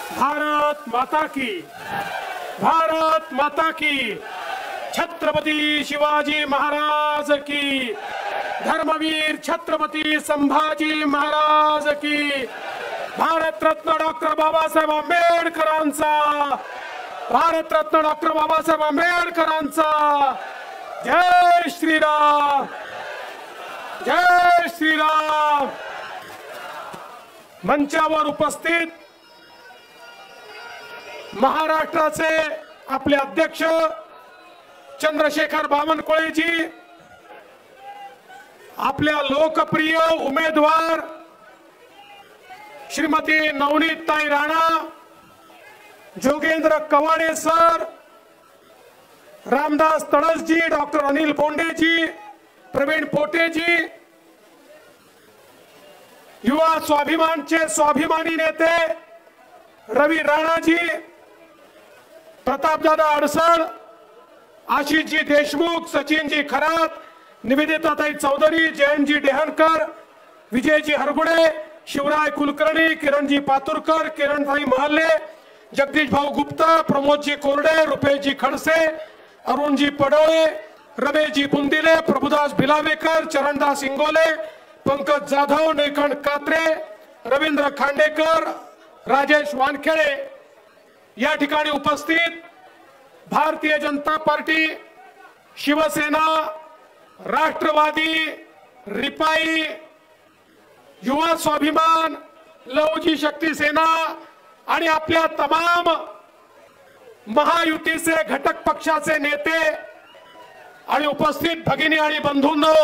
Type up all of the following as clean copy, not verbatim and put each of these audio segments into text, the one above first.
भारत माता की, भारत माता की, छत्रपती शिवाजी महाराज की, धर्मवीर छत्रपती संभाजी महाराज की, भारतरत्न डॉक्टर बाबासाहेब आंबेडकरांचा, भारतरत्न डॉक्टर बाबासाहेब आंबेडकरांचा। जय श्रीराम, जय श्रीराम। मंचावर उपस्थित महाराष्ट्राचे आपले अध्यक्ष चंद्रशेखर बावनकुळेजी, आपल्या लोकप्रिय उमेदवार श्रीमती नवनीतताई राणा, जोगेंद्र कवाडे सर, रामदास तडसजी, डॉक्टर अनिल बोंडेजी, प्रवीण पोटेजी, युवा स्वाभिमानचे स्वाभिमानी नेते रवी राणाजी, प्रतापदादा अडसळ, आशिषजी देशमुख, सचिनजी खरात, निवेदिताताई चौधरी, जयंतजी डेहनकर, विजयजी हरगुडे, शिवराय कुलकर्णी, किरणजी पातुरकर, किरणताई महल्ले, जगदीश भाऊ गुप्ता, प्रमोदजी कोरडे, रुपेशजी खडसे, अरुणजी पडोळे, रमेशजी बुंदिले, प्रभुदास भिलावेकर, चरणदास इंगोले, पंकज जाधव, निळकंठ कात्रे, रवींद्र खांडेकर, राजेश वानखेडे या ठिकाणी उपस्थित भारतीय जनता पार्टी, शिवसेना, राष्ट्रवादी, रिपाई, युवा स्वाभिमान, लवजी शक्ती सेना आणि आपल्या तमाम महायुतीचे घटक पक्षाचे नेते आणि उपस्थित भगिनी आणि बंधूंनो,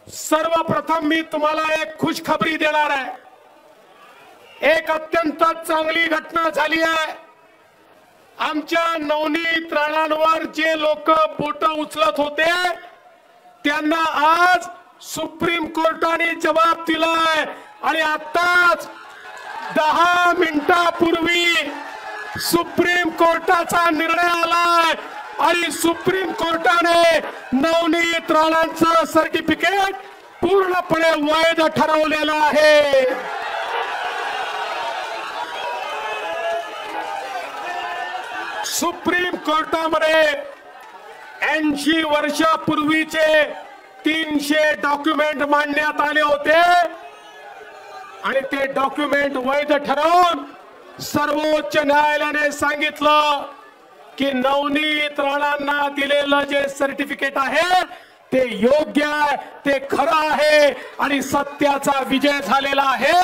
सर्वप्रथम मी तुम्हाला एक खुशखबरी देणार आहे। एक अत्यंत चांगली घटना झाली आहे। आमच्या नवनीत राणांवर जे लोक बोट उचलत होते त्यांना आज सुप्रीम कोर्टाने जबाब दिलाय आणि आताच 10 मिनिटांपूर्वी सुप्रीम कोर्टाचा निर्णय आलाय आणि सुप्रीम कोर्टाने नवनीत राणांचं सर्टिफिकेट पूर्णपणे वैध ठरवलेलं आहे। सुप्रीम कोर्टामध्ये 80 वर्षापूर्वीचे 300 डॉक्युमेंट मांडण्यात आले होते आणि ते डॉक्युमेंट वैध ठरवून सर्वोच्च न्यायालयाने सांगितलं की नवनीत राणांना दिलेलं जे सर्टिफिकेट आहे ते योग्य आहे, ते खरं आहे आणि सत्याचा विजय झालेला आहे।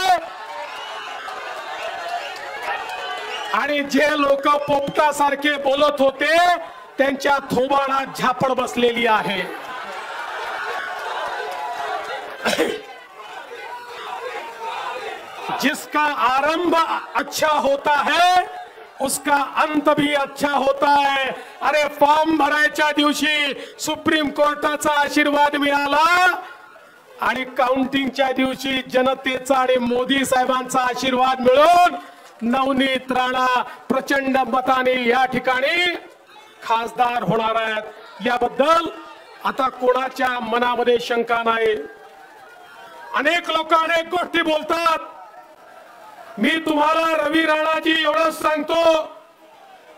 आणि जे लोक पोपटासारखे बोलत होते त्यांच्या थोबाडात झापड बसलेली आहे। जिसका आरंभ अच्छा होता है उसका अंत भी अच्छा होता है। अरे फॉर्म भरायच्या दिवशी सुप्रीम कोर्टाचा आशीर्वाद मिळाला आणि काउंटिंगच्या दिवशी जनतेचा आणि मोदी साहेबांचा आशीर्वाद मिळून नवनीत राणा प्रचंड मताने या ठिकाणी खासदार होणार आहेत। याबद्दल आता कोणाच्या मनामध्ये शंका नाही। अनेक लोक अनेक गोष्टी बोलतात। मी तुम्हाला रवी राणाजी एवढंच सांगतो,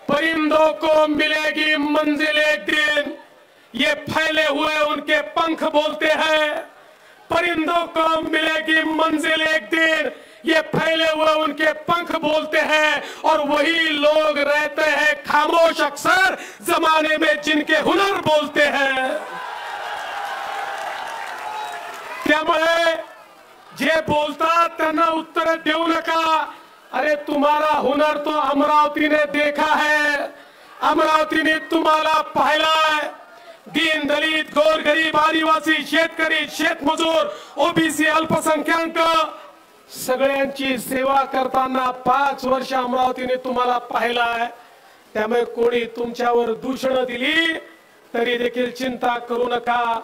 परिंदों को मिलेगी मंजिल एक दिन, ये फैले हुए उनके पंख बोलते हैं। परिंदों को मिलेगी मंजिल एक दिन, ये फैले हुए उनके पंख बोलते हैं और वही लोग रहते हैं खामोश अक्सर जमाने में जिनके हुनर बोलते हैं। त्यामुळे जे बोलतात त्यांना उत्तर देऊ नका। अरे तुम्हारा हुनर तो अमरावती ने देखा है, अमरावती ने तुम्हाला पाहिलाय। दीन दलित गोरगरीब आदिवासी शेतकरी शेतमजूर ओबीसी अल्पसंख्याक सगळ्यांची सेवा करताना 5 वर्ष अमरावतीने तुम्हाला पाहिलाय। त्यामुळे कोणी तुमच्यावर दूषण दिली तरी देखील चिंता करू नका।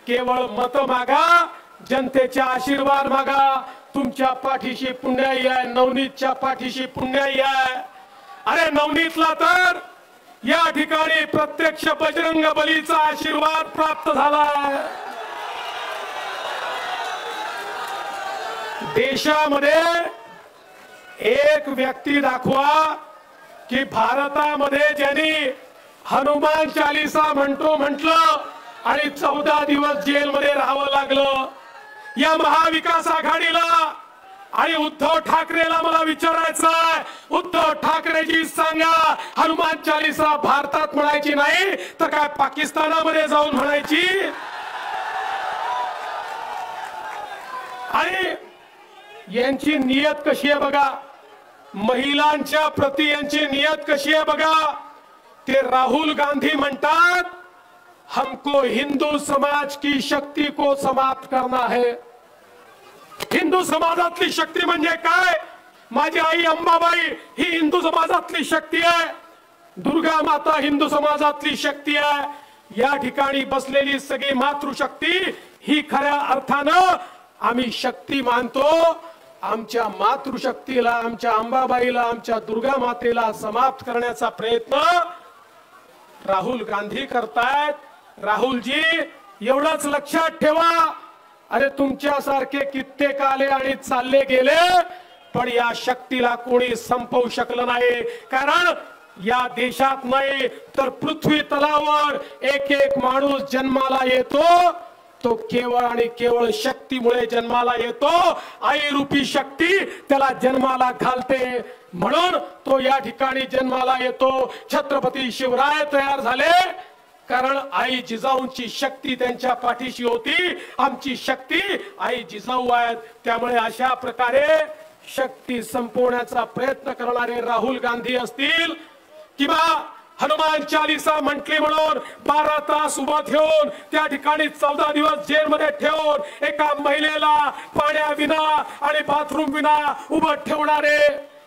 केवळ मत मागा, जनतेचा आशीर्वाद मागा। तुमच्या पाठीशी पुण्याई आहे, नवनीतच्या पाठीशी पुण्याई आहे। अरे नवनीतला तर या ठिकाणी प्रत्यक्ष बजरंग बलीचा आशीर्वाद प्राप्त झाला। देशामध्ये एक व्यक्ती दाखवा की भारतामध्ये ज्यांनी हनुमान चालीसा म्हणतो म्हटलं आणि 14 दिवस जेलमध्ये राहावं लागलं। या महाविकास आघाडीला आणि उद्धव ठाकरेला मला विचारायचं आहे, उद्धव ठाकरेजी सांगा, हनुमान चालीसा भारतात म्हणायची नाही तर काय पाकिस्तानामध्ये जाऊन म्हणायची? आणि यांची नियत कशी आहे बघा, महिलांच्या प्रति यांची नियत कशी आहे बघा। ते राहुल गांधी म्हणतात हमको हिंदू समाज की शक्ति को समाप्त करना है। हिंदू समाजातली शक्ती म्हणजे काय? माझी आई अंबाबाई ही हिंदू समाजातली शक्ती आहे, दुर्गा माता हिंदू समाजातली शक्ती आहे। या ठिकाणी बसलेली सगळी मातृशक्ती ही खऱ्या अर्थानं आम्ही शक्ती मानतो। आमच्या मातृशक्तीला, आमच्या अंबाबाईला, आमच्या दुर्गा मातेला समाप्त करण्याचा प्रयत्न राहुल गांधी करतायत। राहुलजी एवढंच लक्षात ठेवा, अरे तुमच्यासारखे कित्येक आले आणि चालले गेले, पण या शक्तीला कोणी संपवू शकलं नाही। कारण या देशात नाही तर पृथ्वी तलावर एक एक माणूस जन्माला येतो, तो केवळ आणि केवळ शक्तीमुळे जन्माला येतो। आई रूपी शक्ती त्याला जन्माला घालते, म्हणून तो या ठिकाणी जन्माला येतो। छत्रपती शिवराय तयार झाले कारण आई जिजाऊंची शक्ती त्यांच्या पाठीशी होती। आमची शक्ती आई जिजाऊ आहेत, त्यामुळे अशा प्रकारे शक्ती संपवण्याचा प्रयत्न करणारे राहुल गांधी असतील किंवा हनुमान चालीसा म्हटली म्हणून 12 तास उभं ठेवून त्या ठिकाणी 14 दिवस जेलमध्ये ठेवून एका महिलेला पाण्याविना आणि बाथरूम विना उभं ठेवणारे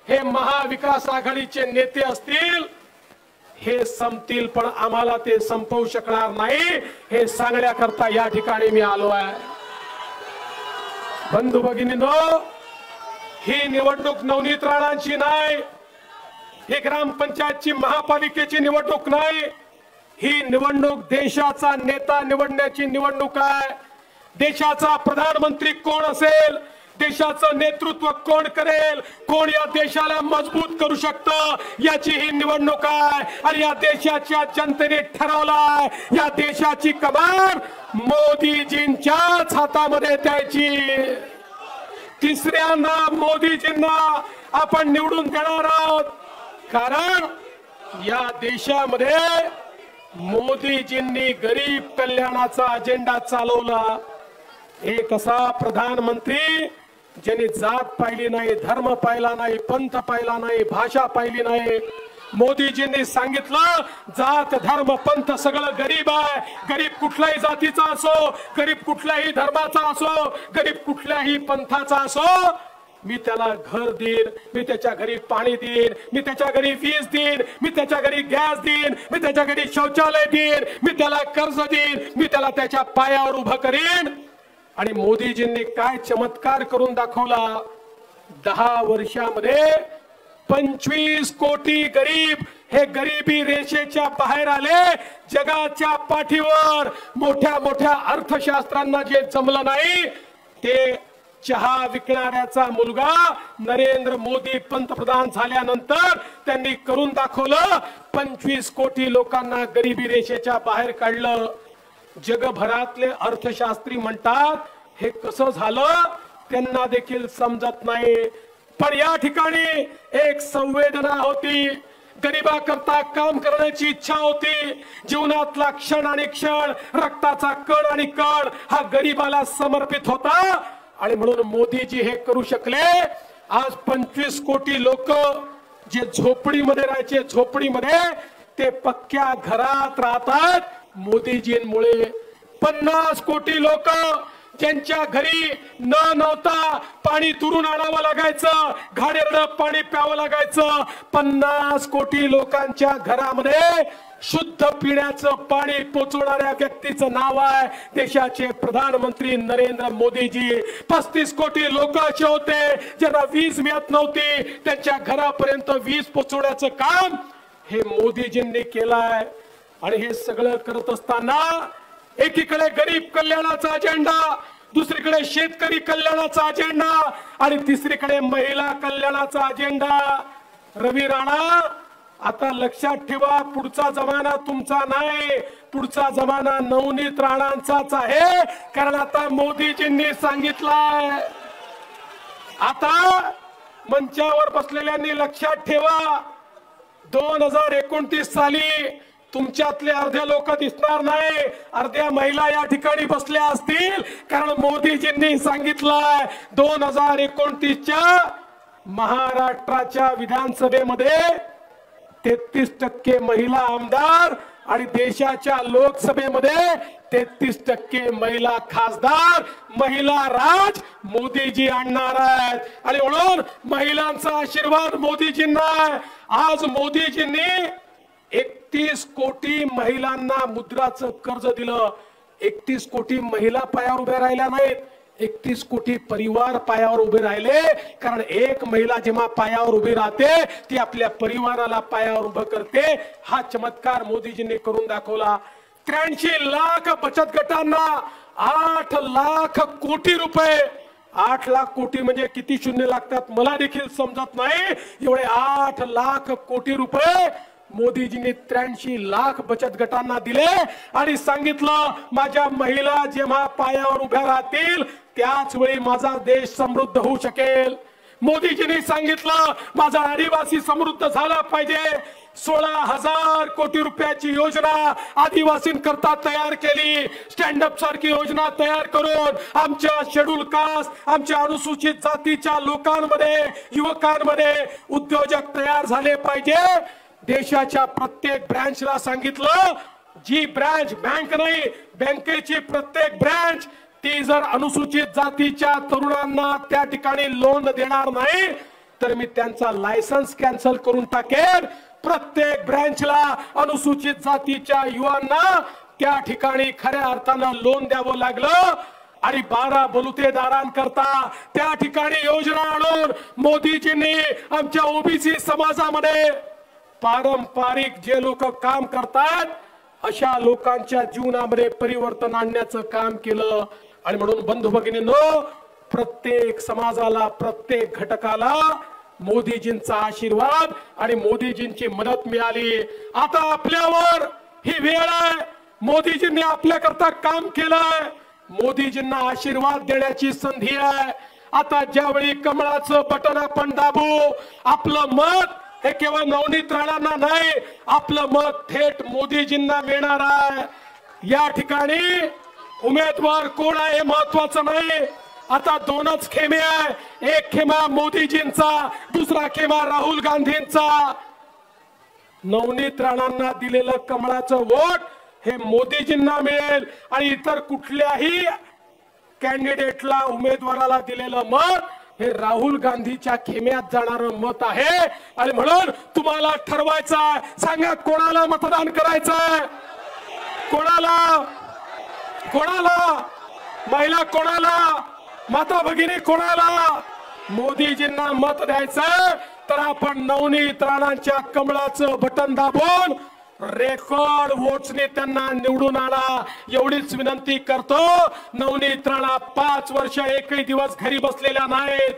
हे महाविकास आघाडीचे नेते असतील, हे संपतील पण आम्हाला ते संपवू शकणार नाही, हे सांगण्याकरता या ठिकाणी मी आलो आहे। बंधू भगिनींनो, ही निवडणूक नवनीत राणांची नाही, ही ग्रामपंचायतची महापालिकेची निवडणूक नाही, ही निवडणूक देशाचा नेता निवडण्याची निवडणूक आहे। देशाचा प्रधानमंत्री कोण असेल, देशाचं नेतृत्व कोण करेल, कोण या देशाला मजबूत करू शकतं, याची ही निवडणूक आहे। आणि या देशाच्या जनतेने ठरवलाय या देशाची कमान मोदीजींच्याच हातामध्ये द्यायची। तिसऱ्यांदा मोदीजींना आपण निवडून देणार आहोत, कारण या देशामध्ये मोदीजींनी गरीब कल्याणाचा अजेंडा चालवला। एक असा प्रधानमंत्री ज्यांनी जात पाहिली नाही, धर्म पाहिला नाही, पंथ पाहिला नाही, भाषा पाहिली नाही। मोदीजींनी सांगितलं जात धर्म पंथ सगळं गरीब आहे, गरीब कुठल्याही जातीचा असो, गरीब कुठल्याही धर्माचा असो, गरीब कुठल्याही पंथाचा असो, मी त्याला घर देईन, मी त्याच्या घरी पाणी देईन, मी त्याच्या घरी वीज देईन, मी त्याच्या घरी गॅस देईन, मी त्याच्या घरी शौचालय देईन, मी त्याला कर्ज देईन, मी त्याला त्याच्या पायावर उभं करीन। आणि मोदीजींनी काय चमत्कार करून दाखवला, 10 वर्षामध्ये 25 कोटी गरीब हे गरिबी रेषेच्या बाहेर आले। जगाच्या पाठीवर मोठ्या मोठ्या अर्थशास्त्रांना जे जमलं नाही, ते चहा विकणाऱ्याचा मुलगा नरेंद्र मोदी पंतप्रधान झाल्यानंतर त्यांनी करून दाखवलं। 25 कोटी लोकांना गरिबी रेषेच्या बाहेर काढलं। जगभरातले अर्थशास्त्री म्हणतात हे कसं झालं त्यांना देखील समजत नाही, पण या ठिकाणी एक संवेदना होती, गरिबाकरता काम करण्याची इच्छा होती। जीवनातला क्षण आणि क्षण, रक्ताचा कण आणि कण हा गरिबाला समर्पित होता आणि म्हणून मोदीजी हे करू शकले। आज 25 कोटी लोक जे झोपडीमध्ये राहायचे, झोपडीमध्ये ते पक्क्या घरात राहतात मोदीजींमुळे। 50 कोटी लोक ज्यांच्या घरी नव्हता, पाणी दुरून आणावं लागायचं, घाणेरडं पाणी प्यावं लागायचं, 50 कोटी लोकांच्या घरामध्ये शुद्ध पिण्याचं पाणी पोचवणाऱ्या व्यक्तीचं नाव आहे देशाचे प्रधानमंत्री नरेंद्र मोदीजी। 35 कोटी लोक असे होते ज्यांना वीज मिळत नव्हती, त्यांच्या घरापर्यंत वीज पोचवण्याचं काम हे मोदीजींनी केलंय। आणि हे सगळं करत असताना एकीकडे गरीब कल्याणाचा अजेंडा, दुसरीकडे शेतकरी कल्याणाचा अजेंडा आणि तिसरीकडे महिला कल्याणाचा अजेंडा। रवी राणा, आता लक्षात ठेवा, पुढचा जमाना तुमचा नाही, पुढचा जमाना नवनीत राणांचाच आहे, कारण आता मोदीजींनी सांगितलंय। आता मंचावर बसलेल्यांनी लक्षात ठेवा, 2029 साली तुमच्यातले अर्ध्या लोक दिसणार नाही, अर्ध्या महिला या ठिकाणी बसल्या असतील, कारण मोदीजींनी सांगितलंय 2029च्या महाराष्ट्राच्या विधानसभेमध्ये 33% महिला आमदार आणि देशाच्या लोकसभेमध्ये 33% महिला खासदार, महिला राज मोदीजी आणणार आहेत। आणि म्हणून महिलांचा आशीर्वाद मोदीजींना। आज मोदीजींनी 31 कोटी महिलांना मुद्राचं कर्ज दिलं। 31 कोटी महिला पायावर उभ्या राहिल्या नाहीत, 31 कोटी परिवार पायावर उभे राहिले, कारण एक महिला जेव्हा पायावर उभी राहते ती आपल्या परिवाराला पायावर उभं करते। हा चमत्कार मोदीजींनी करून दाखवला। 83 लाख बचत गटांना 8 लाख कोटी रुपये, 8 लाख कोटी म्हणजे किती शून्य लागतात मला देखील समजत नाही, एवढे 8 लाख कोटी रुपये मोदीजींनी 83 लाख बचत गटांना दिले आणि सांगितलं, माझ्या महिला जेव्हा पायावर उभ्या राहतील त्याच वेळी माझा देश समृद्ध होऊ शकेल। मोदीजींनी सांगितलं, माझा आदिवासी समृद्ध झाला पाहिजे। 16,000 कोटी रुपयाची योजना आदिवासींकरता तयार केली। स्टँड अप सारखी योजना तयार करून आमच्या शेड्यूल कास्ट, आमच्या अनुसूचित जातीच्या लोकांमध्ये, युवकांमध्ये उद्योजक तयार झाले पाहिजे। देशाच्या प्रत्येक ब्रँचला सांगितलं, जी ब्रँच बँक नाही, बँकेची प्रत्येक ब्रँच ती जर अनुसूचित जातीच्या तरुणांना त्या ठिकाणी लोन देणार नाही तर मी त्यांचा लायसन्स कॅन्सल करून टाकेन। प्रत्येक ब्रँचला अनुसूचित जातीच्या युवांना त्या ठिकाणी खऱ्या अर्थानं लोन द्यावं लागलं आणि 12 बलुतेदारांकरता त्या ठिकाणी योजना आणून मोदीजींनी आमच्या ओबीसी समाजामध्ये पारंपरिक जे लोक काम करतात अशा लोकांच्या जीवनामध्ये परिवर्तन आणण्याचं काम केलं। आणि म्हणून बंधू भगिनींनो, प्रत्येक समाजाला, प्रत्येक घटकाला मोदीजींचा आशीर्वाद आणि मोदीजींची मदत मिळाली। आता आपल्यावर ही वेळ आहे, मोदीजींनी आपल्याकरता काम केलंय, मोदीजींना आशीर्वाद देण्याची संधी आहे। आता ज्यावेळी कमळाचं बटन आपण दाबू, आपलं मत हे केवळ नवनीत राणांना नाही, आपलं मत थेट मोदीजींना मिळणार आहे। या ठिकाणी उमेदवार कोण आहे हे महत्वाचं नाही, आता 2च खेमे आहे, एक खेमा मोदीजींचा, दुसरा खेमा राहुल गांधींचा। नवनीत राणांना दिलेलं कमळाचं वोट हे मोदीजींना मिळेल आणि इतर कुठल्याही कॅन्डिडेटला, उमेदवाराला दिलेलं मत हे राहुल गांधीच्या खेम्यात जाणारं मत आहे। आणि म्हणून तुम्हाला ठरवायचं आहे, सांगा कोणाला मतदान करायचंय, कोणाला, कोणाला, महिला कोणाला, माता भगिनी कोणाला। मोदीजींना मत द्यायचं तर आपण नवनीत राणांच्या कमळाचं बटन दाबून रेकॉर्ड वोट्सने त्यांना निवडून आणा, एवढीच विनंती करतो। नवनीत राणा 5 वर्ष एकही दिवस घरी बसलेल्या नाहीत।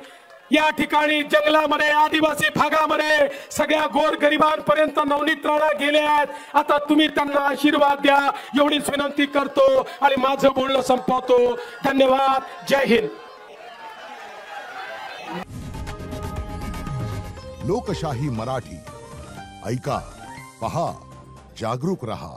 या ठिकाणी जंगलामध्ये, आदिवासी भागामध्ये सगळ्या गोरगरिबांपर्यंत नवनीत राणा गेले आहेत। आता तुम्ही त्यांना आशीर्वाद द्या, एवढीच विनंती करतो आणि माझं बोलणं संपवतो। धन्यवाद, जय हिंद। लोकशाही मराठी ऐका, पहा, जागरूक रहा।